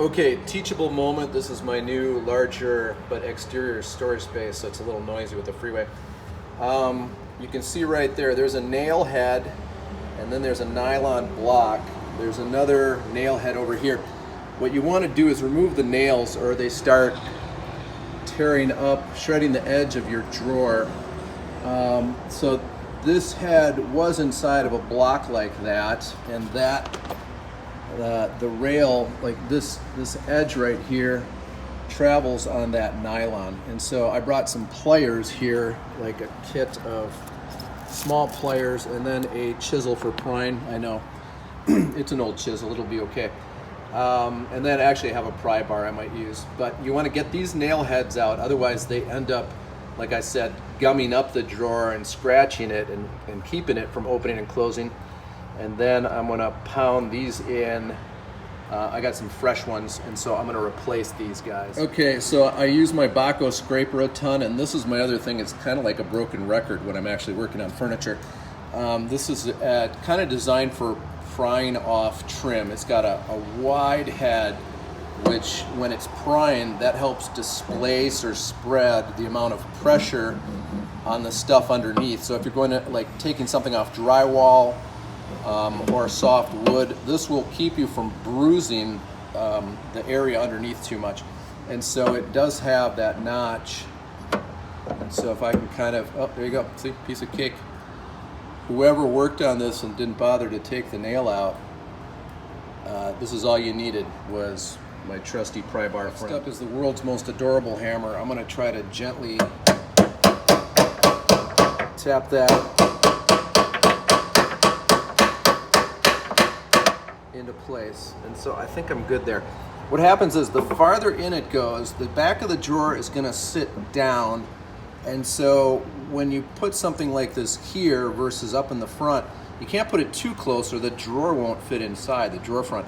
Okay, teachable moment. This is my new larger but exterior storage space, so it's a little noisy with the freeway. You can see right there, there's a nail head, and then there's a nylon block. There's another nail head over here. What you want to do is remove the nails or they start tearing up, shredding the edge of your drawer. So this head was inside of a block like that, and that the rail, like this edge right here, travels on that nylon. And so I brought some pliers here, like a kit of small pliers, and then a chisel for prying. I know it's an old chisel, it'll be okay. And then actually I have a pry bar I might use. But you want to get these nail heads out, otherwise they end up, like I said, gumming up the drawer and scratching it and keeping it from opening and closing. And then I'm going to pound these in. I got some fresh ones, and so I'm going to replace these guys. Okay, so I use my Baco scraper a ton, and this is my other thing. It's kind of like a broken record when I'm actually working on furniture. This is kind of designed for prying off trim. It's got a wide head, which when it's prying, that helps displace or spread the amount of pressure on the stuff underneath. So if you're going to, like, taking something off drywall, or soft wood, this will keep you from bruising the area underneath too much. And so it does have that notch. And so if I can kind of, oh, there you go, see, piece of cake. Whoever worked on this and didn't bother to take the nail out, this is all you needed, was my trusty pry bar friend. Next up is the world's most adorable hammer. I'm going to try to gently tap that into place, and so I think I'm good there. What happens is the farther in it goes, the back of the drawer is going to sit down, and so when you put something like this here versus up in the front, you can't put it too close or the drawer won't fit inside the drawer front.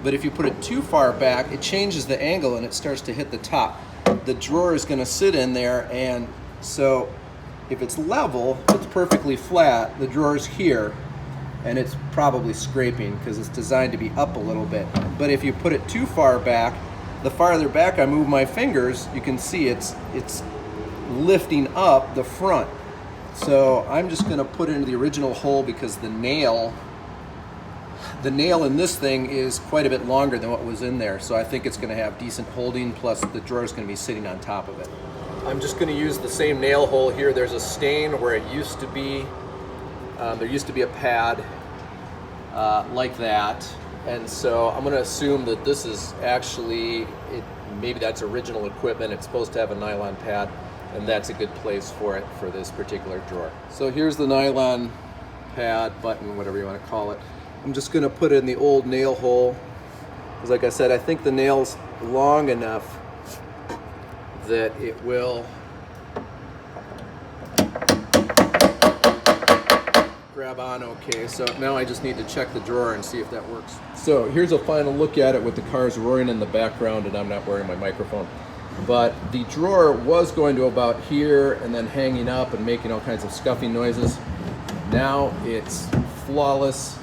But if you put it too far back, it changes the angle and it starts to hit the top. The drawer is going to sit in there, and so if it's level, it's perfectly flat, the drawer's here, and it's probably scraping because it's designed to be up a little bit. But if you put it too far back, the farther back I move my fingers, you can see it's lifting up the front. So I'm just going to put it into the original hole because the nail in this thing is quite a bit longer than what was in there. So I think it's going to have decent holding, plus the drawer is going to be sitting on top of it. I'm just going to use the same nail hole here. There's a stain where it used to be. There used to be a pad like that, and so I'm going to assume that this is actually, maybe that's original equipment. It's supposed to have a nylon pad, and that's a good place for it for this particular drawer. So here's the nylon pad, button, whatever you want to call it. I'm just going to put it in the old nail hole, because like I said, I think the nail's long enough that it will grab on okay. So now I just need to check the drawer and see if that works. So here's a final look at it with the cars roaring in the background, and I'm not wearing my microphone. But the drawer was going to about here and then hanging up and making all kinds of scuffing noises. Now it's flawless.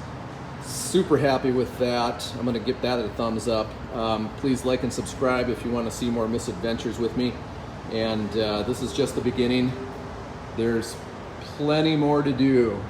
Super happy with that. I'm going to give that a thumbs up. Please like and subscribe if you want to see more misadventures with me. And this is just the beginning. There's plenty more to do.